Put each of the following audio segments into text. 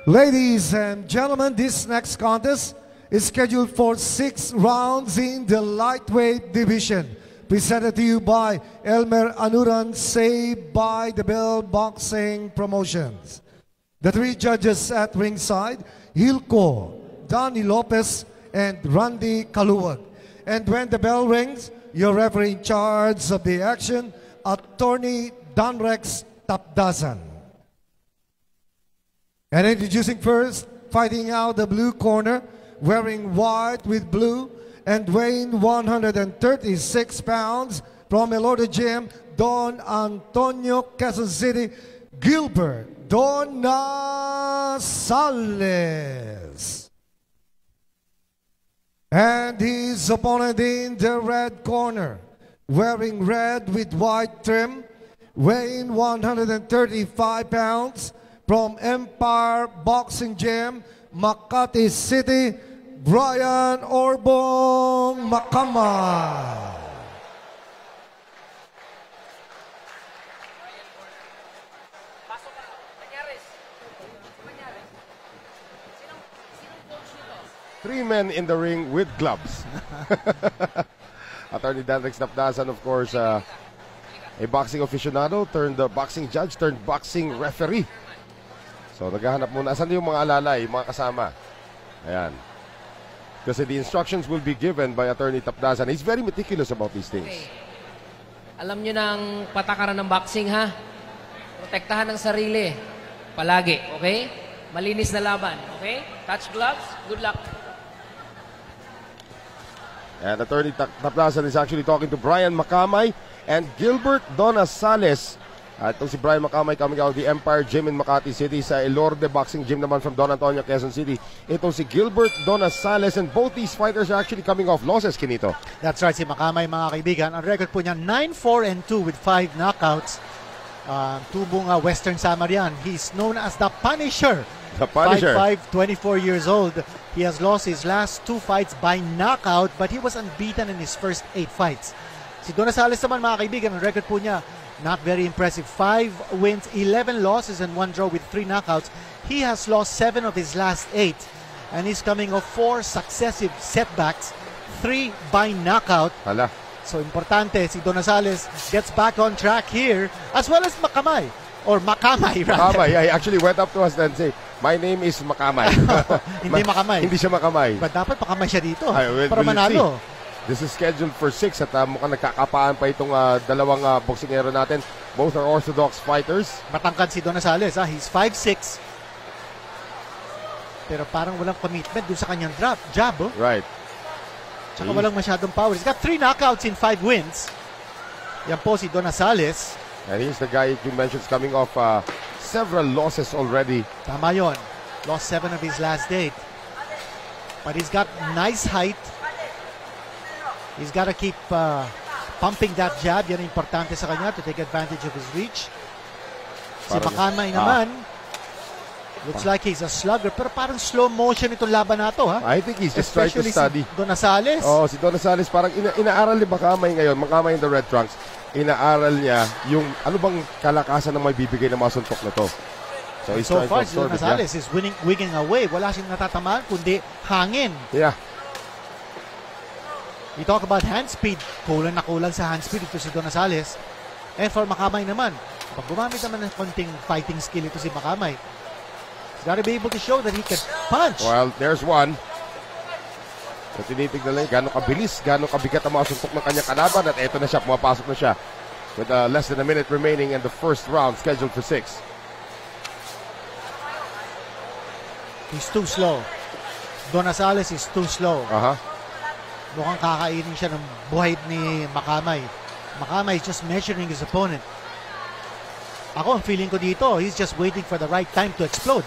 Ladies and gentlemen, this next contest is scheduled for 6 rounds in the lightweight division. Presented to you by Elmer Anuran, Saved by the Bell Boxing Promotions. The 3 judges at ringside, Hilco, Donnie Lopez, and Randy Kaluwag. And when the bell rings, your referee in charge of the action, Attorney Donrex Tapdasan. And introducing first, fighting out the blue corner, wearing white with blue, and weighing 136 pounds, from Elordo Gym, Don Antonio, Quezon City, Gilbert Donasales. And his opponent in the red corner, wearing red with white trim, weighing 135 pounds, from Empire Boxing Gym, Makati City, Brian Orbong Makamay. Three men in the ring with gloves. Attorney Donrex Tapdasan, of course, a boxing aficionado turned boxing judge turned boxing referee. So naghahanap muna. Asan yung mga alalay, mga kasama? Ayan. Kasi the instructions will be given by Attorney Tapdasan. He's very meticulous about these things. Okay. Alam nyo ng patakaran ng boxing, ha? Protektahan ng sarili. Palagi, okay? Malinis na laban, okay? Touch gloves, good luck. And Attorney Tapdasan is actually talking to Brian Makamay and Gilbert Donasales. Itong si Brian Makamay coming out of the Empire Gym in Makati City, sa Elorde Boxing Gym naman from Don Antonio, Quezon City. Itong si Gilbert Donasales, and both these fighters are actually coming off losses, Kinito. That's right, si Makamay, mga kaibigan. Ang record po niya, 9-4-2 with 5 knockouts. Tubong Western Samarian. He's known as the Punisher. The Punisher. 5'5", 24 years old. He has lost his last 2 fights by knockout, but he was unbeaten in his first 8 fights. Si Donasales naman, mga kaibigan, ang record po niya, not very impressive. 5 wins, 11 losses, and 1 draw with 3 knockouts. He has lost 7 of his last 8. And he's coming off 4 successive setbacks, 3 by knockout. Hala. So, importante, si Donasales gets back on track here, as well as Makamay. Or Makamay, rather. Makamay. I actually went up to us and say, my name is Makamay. Hindi Makamay. Hindi siya Makamay. But dapat Makamay siya dito will para manalo. This is scheduled for 6 at mukhang nagkakapaan pa itong dalawang boksingero natin. Both are orthodox fighters. Matangkad si Donasales, he's 5'6". Pero parang walang commitment dun sa kanyang jab. Right. Tsaka walang masyadong power. He's got 3 knockouts in 5 wins. Yan po si Donasales. And he's the guy you mentioned coming off several losses already. Tama yun. Lost 7 of his last 8. But he's got nice height. He's got to keep pumping that jab. Yan ang importante sa kanya to take advantage of his reach. Si Makamay naman, looks like he's a slugger. Pero parang slow motion itong laban na to, ha? I think he's just trying to study. Si Donasales. Oh, si Donasales parang inaaral ni Makamay ngayon. Makamay in the red trunks. Inaaral niya yung ano bang kalakasan na may bibigay ng mga suntok na to. So far, si Donasales is wigging away. Wala siyang natatamaan, kundi hangin. Yeah. We talk about hand speed. Kulang na kulang sa hand speed ito si Donasales. And for Makamay naman, pag gumamit naman ng konting fighting skill ito si Makamay, he's got to be able to show that he can punch. Well, there's one. So tinitignan lang gano'ng kabilis, gano'ng kabigat ang mga suntok ng kanyang kalaban, at eto na siya, pumapasok na siya. With less than a minute remaining in the first round, scheduled for 6. He's too slow. Donasales is too slow. Mukhang kakainin siya ng buhay ni Makamay. Makamay is just measuring his opponent. Ako, ang feeling ko dito, he's just waiting for the right time to explode.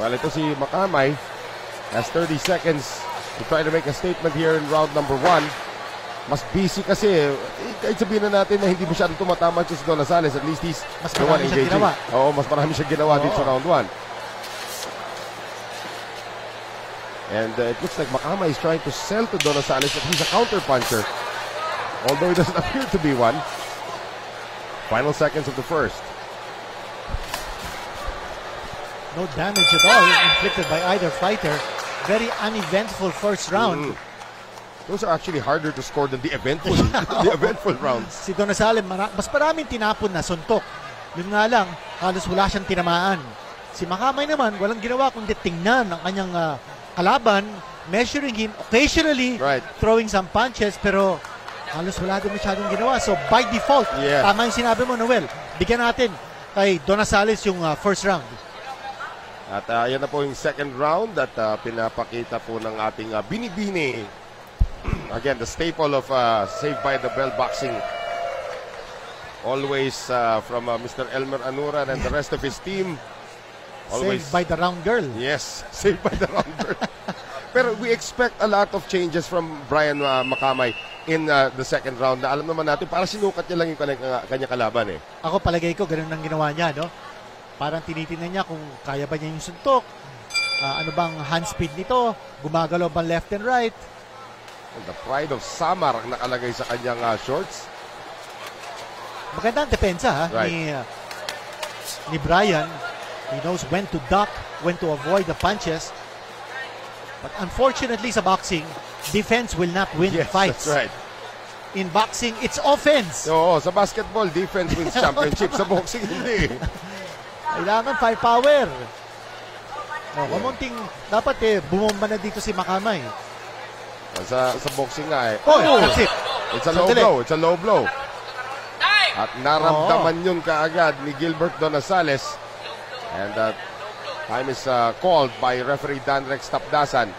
Well, ito si Makamay has 30 seconds to try to make a statement here in round number 1. Mas busy kasi. Kahit sabihin na natin na hindi masyadong tumatama si Donasales, at least he's mas the one engaging. Oo, mas marami siyang ginawa dito sa round 1. And it looks like Makamay is trying to sell to Donasales that he's a counter-puncher, although he doesn't appear to be one. Final seconds of the first. No damage at all inflicted by either fighter. Very uneventful first round. Those are actually harder to score than the eventful, the eventful rounds. Si Donasales, mas maraming tinapon na suntok. Yun nga lang, halos wala siyang tinamaan. Si Makamay naman, walang ginawa kundi tingnan ang kanyang kalaban, measuring him, occasionally throwing some punches, pero halos wala din masyadong ginawa. So by default, tama yung sinabi mo, Noel, bigyan natin kay Donasales yung first round. At yan na po yung second round at pinapakita po ng ating Binibini. Again, the staple of Saved by the Bell boxing. Always from Mr. Elmer Anuran and the rest of his team. Always Saved by the round girl. Yes, saved by the round girl. Pero we expect a lot of changes from Brian Makamay in the second round na alam naman natin, para sinukat niya lang yung kanya kalaban eh. Ako palagay ko, ganun ang ginawa niya, no? Parang tinitingnan niya kung kaya ba niya yung suntok, ano bang hand speed nito, gumagalaw ba left and right. And the pride of Samar ang nakalagay sa kanyang shorts. Maganda ang depensa ni Brian. He knows when to duck, when to avoid the punches. But unfortunately sa boxing, defense will not win fights. That's right. In boxing, it's offense. Oo, sa basketball, defense wins championship. Sa boxing, hindi. Kailangan firepower. Kamunting, dapat bumomba na dito si Makamay. Sa boxing nga eh. That's it. It's a low blow. It's a low blow. At naramdaman yun kaagad ni Gilbert Donasales. And time is called by referee Danrex Tapdasan.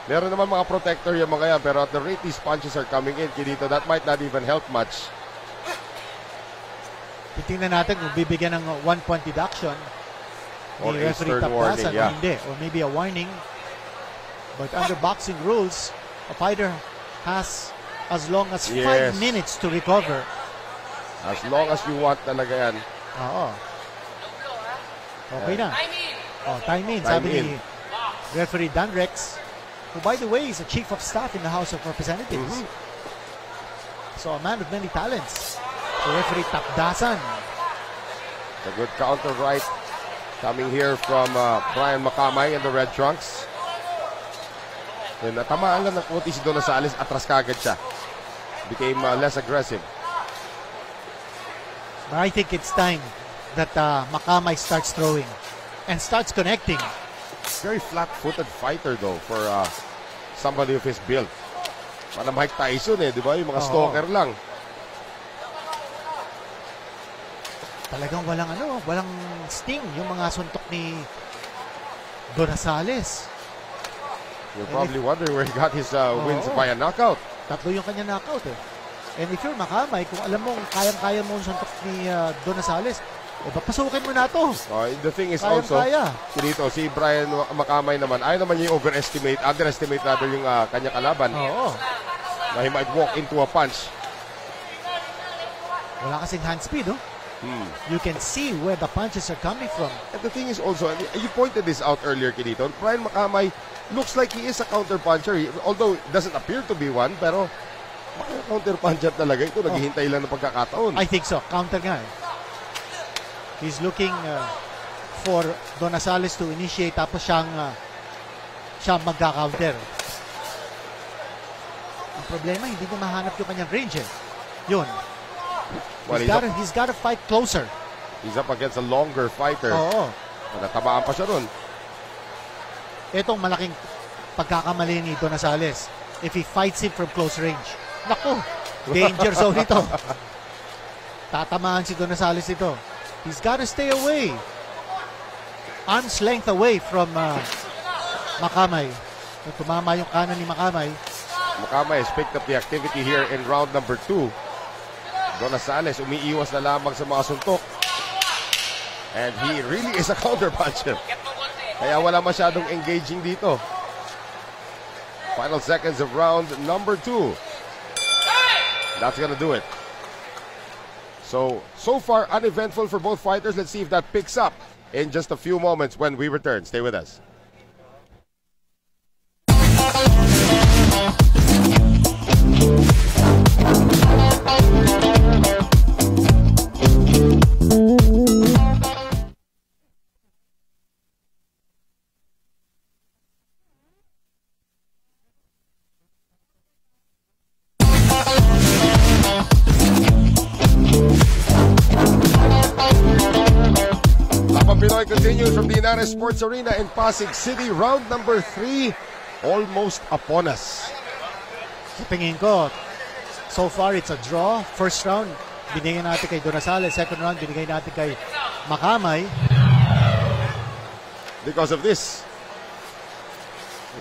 Meron naman mga protector yung mga yan, pero at the rate these punches are coming in, Kinito, that might not even help much. Titingnan natin kung bibigyan ng 1-point deduction or ni referee Tapdasan o hindi. Or maybe a warning. But under boxing rules, a fighter has as long as 5 minutes to recover. As long as you want talaga yan. Oo. Okay na. Time in. Sabi ni referee Danrex, who by the way is a chief of staff in the House of Representatives. So a man of many talents. So referee Tapdasan. A good counter right coming here from Brian Makamay in the red trunks. Then natamaan lang ng konti si Donasales, atras kagad siya. Became less aggressive. But I think it's time that Makamay starts throwing and starts connecting. Very flat-footed fighter though for somebody of his build. Para Mike Tyson di ba? Yung mga stalker lang. Talagang walang sting yung mga suntok ni Donasales. You're probably wondering where he got his wins via knockout. Tatlo yung kanya knockout And if you're Makamay, kung alam mong kayang-kaya mo yung suntok ni Donasales, papasukin mo na to. The thing is also, dito, si Brian Makamay naman, ayaw naman niya underestimate rather yung kanya kalaban. Na he might walk into a punch. Wala kasing hand speed, You can see where the punches are coming from. And the thing is also, you pointed this out earlier, Kinito, Brian Makamay looks like he is a counter-puncher. Although, doesn't appear to be one, pero counter-puncher talaga ito. Naghihintay lang ng pagkakataon. I think so. Counter nga He's looking for Donasales to initiate tapos siyang magka-counter. Ang problema, hindi niya mahanap yung kanyang range Yun. Well, he's got to fight closer. He's up against a longer fighter. Natamaan pa siya ron. Itong malaking pagkakamali ni Donasales. If he fights him from close range. Naku, danger zone ito. Tatamaan si Donasales ito. He's got to stay away. Arm's length away from Makamay. Tumama yung kanan ni Makamay. Makamay has picked up the activity here in round number 2. Donasales umiiwas na lamang sa mga suntok. And he really is a counter-puncher. Kaya wala masyadong engaging dito. Final seconds of round number 2. That's gonna do it. So far uneventful for both fighters. Let's see if that picks up in just a few moments when we return. Stay with us. action continues from the Inares Sports Arena in Pasig City. Round number 3 almost upon us. Sa tingin ko, so far it's a draw. First round, binigay natin kay Donasales. Second round, binigay natin kay Makamay. Because of this.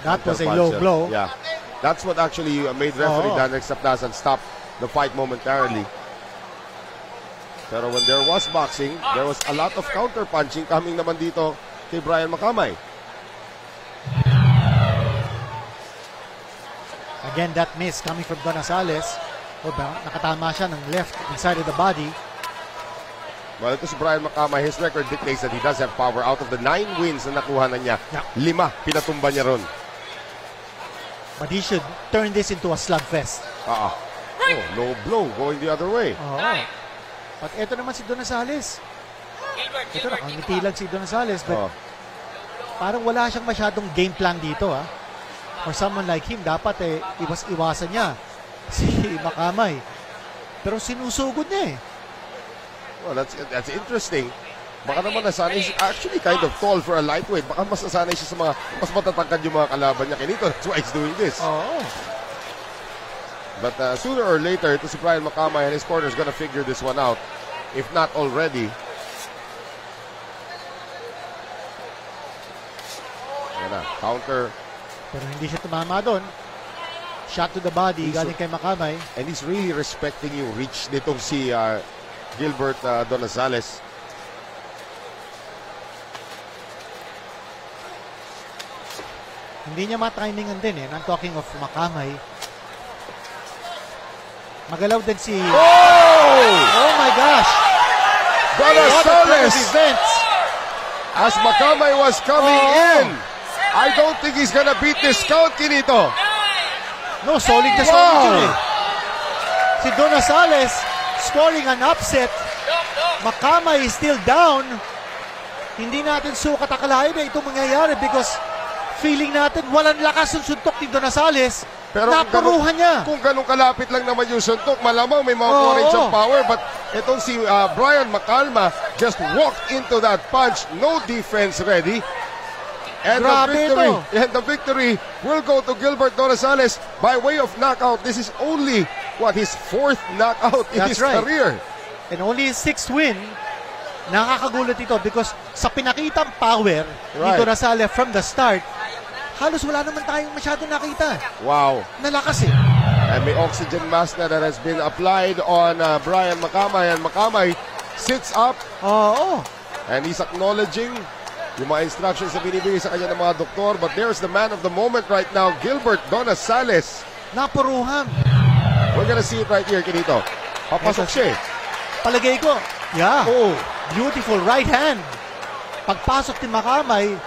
That was a low blow. Yeah. That's what actually made referee Dan Exaplasan stop the fight momentarily. Pero when there was boxing, there was a lot of counter-punching coming naman dito kay Brian Makamay. Again, that miss coming from Donasales. Nakatama siya ng left inside of the body. Well, ito si Brian Makamay, his record dictates that he does have power. Out of the 9 wins na nakuha na niya, 5 pinatumba niya ron. But he should turn this into a slugfest. Oh, low blow going the other way. At eto naman si Donasales. Ito, nakangiti lang si Donasales. But parang wala siyang masyadong game plan dito. For someone like him, dapat iwas-iwasan niya si Makamay. Pero sinusugod niya Well, that's interesting. Baka naman nasanay siya, actually kind of tall for a lightweight. Baka mas nasanay siya sa mga, mas matatangkad yung mga kalaban niya. Kinito, that's why he's doing this. But sooner or later, ito si Brian Makamay and his corner is gonna figure this one out. If not already. Yan na, counter. Pero hindi siya tumama doon. Shot to the body, galing kay Makamay. And he's really respecting yung reach nitong si Gilbert Donasales. Hindi niya matimingan din I'm talking of Makamay. Magalaw din si... Oh my gosh! Donasales! As Makamay was coming in, I don't think he's gonna beat this count, Kinito. No, solid na solid si Donasales scoring an upset. Makamay is still down. Hindi natin sukat akalain na ito mangyayari because feeling natin walang lakas ng suntok ni Donasales. Pero napuruhan niya. Kung ganun kalapit lang naman yung suntok, malamang may mga courage of power. But itong si Brian Macalma just walked into that punch. No defense ready. And the victory will go to Gilbert Donasales by way of knockout. This is only, his 4th knockout in his career. And only his 6th win. Nakakagulat ito because sa pinakitang power ni Donasales from the start, halos wala naman tayong masyado nakita. Wow. Nalakas And may oxygen mask na that has been applied on Brian Makamay. And Makamay sits up. And he's acknowledging yung mga instructions na binibigay sa kanya ng mga doktor. But there's the man of the moment right now, Gilbert Donasales. Napuruhan. We're gonna see it right here, Kinito. Papasok siya Palagay ko. Beautiful right hand. Pagpasok ni Makamay.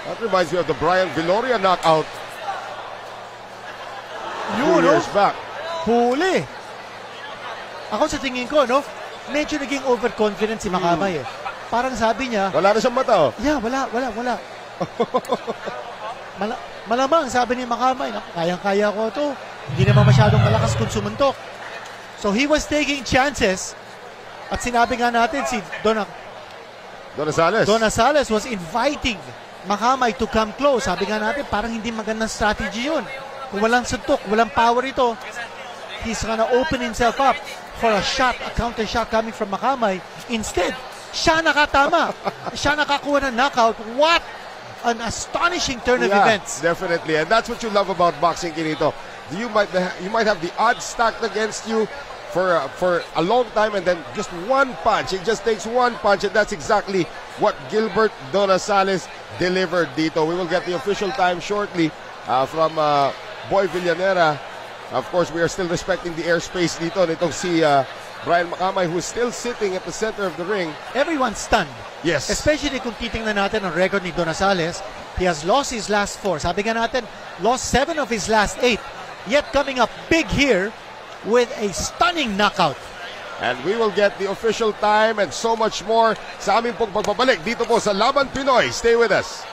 That reminds me of the Brian Viloria knockout. Years back. Huli. Ako sa tingin ko, medyo naging overconfident si Makamay Parang sabi niya, wala na siyang mata Yeah, wala. Malamang sabi ni Makamay, kayang-kaya ko to. Hindi naman masyadong malakas kung sumuntok. So he was taking chances. At sinabi nga natin si Donasales was inviting Makamay to come close. Sabi nga natin, parang hindi magandang strategy yun. Kung walang suntok, walang power ito, he's gonna open himself up for a counter shot coming from Makamay. Instead, siya nakatama. Siya nakakuha ng knockout. What an astonishing turn of events. Definitely. And that's what you love about boxing, Kinito. You might have the odds stacked against you for a long time, and then just one punch. It just takes one punch, and that's exactly what Gilbert Donasales delivered dito. We will get the official time shortly from Boy Villanera. Of course, we are still respecting the airspace dito nitong si Brian Makamay, who is still sitting at the center of the ring. Everyone's stunned. Yes. Especially kung titingnan natin ang record ni Donasales. He has lost his last 4. Sabi nga natin, lost 7 of his last 8. Yet coming up big here with a stunning knockout. And we will get the official time and so much more sa aming pong pagbabalik dito po sa Laban Pinoy. Stay with us.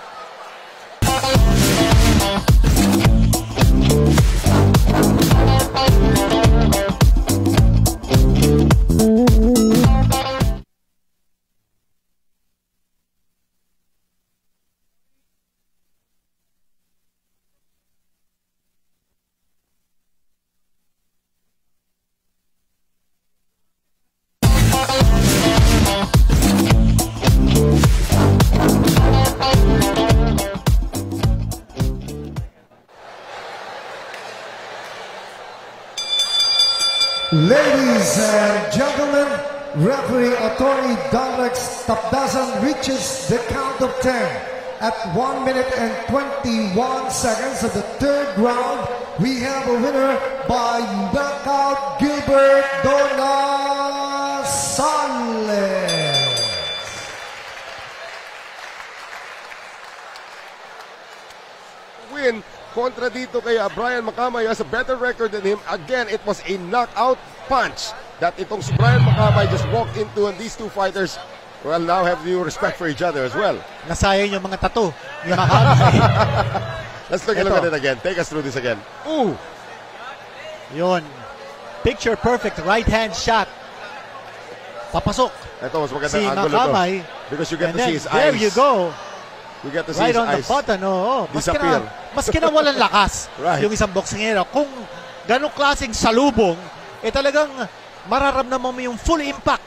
Ladies and gentlemen, referee attorney Donrex Tapdasan reaches the count of 10 at 1 minute and 21 seconds of the third round. We have a winner by knockout, Gilbert Donasales. Win kontra dito kay Brian Macamay has a better record than him. Again, it was a knockout punch that itong si Brian Macamay just walked into, and these two fighters will now have due respect for each other as well. Nasayang yung mga tattoo ni Macamay. Let's take a look at it again. Take us through this again. Ooh! Yun. Picture perfect right hand shot. Papasok Ito, mas maganda si ang angulo to. Macamay. Because you get And to then, see his there eyes. you go. You get to see Right his on the eyes. button. Oo. Disappear. Maski na walang lakas Right. yung isang boksingero. Kung ganong klaseng salubong, talagang mararamdaman mo yung full impact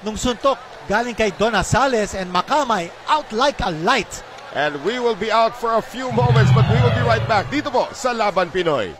nung suntok galing kay Donasales, and Macamay out like a light. And we will be out for a few moments, but we will be right back dito po sa Laban Pinoy.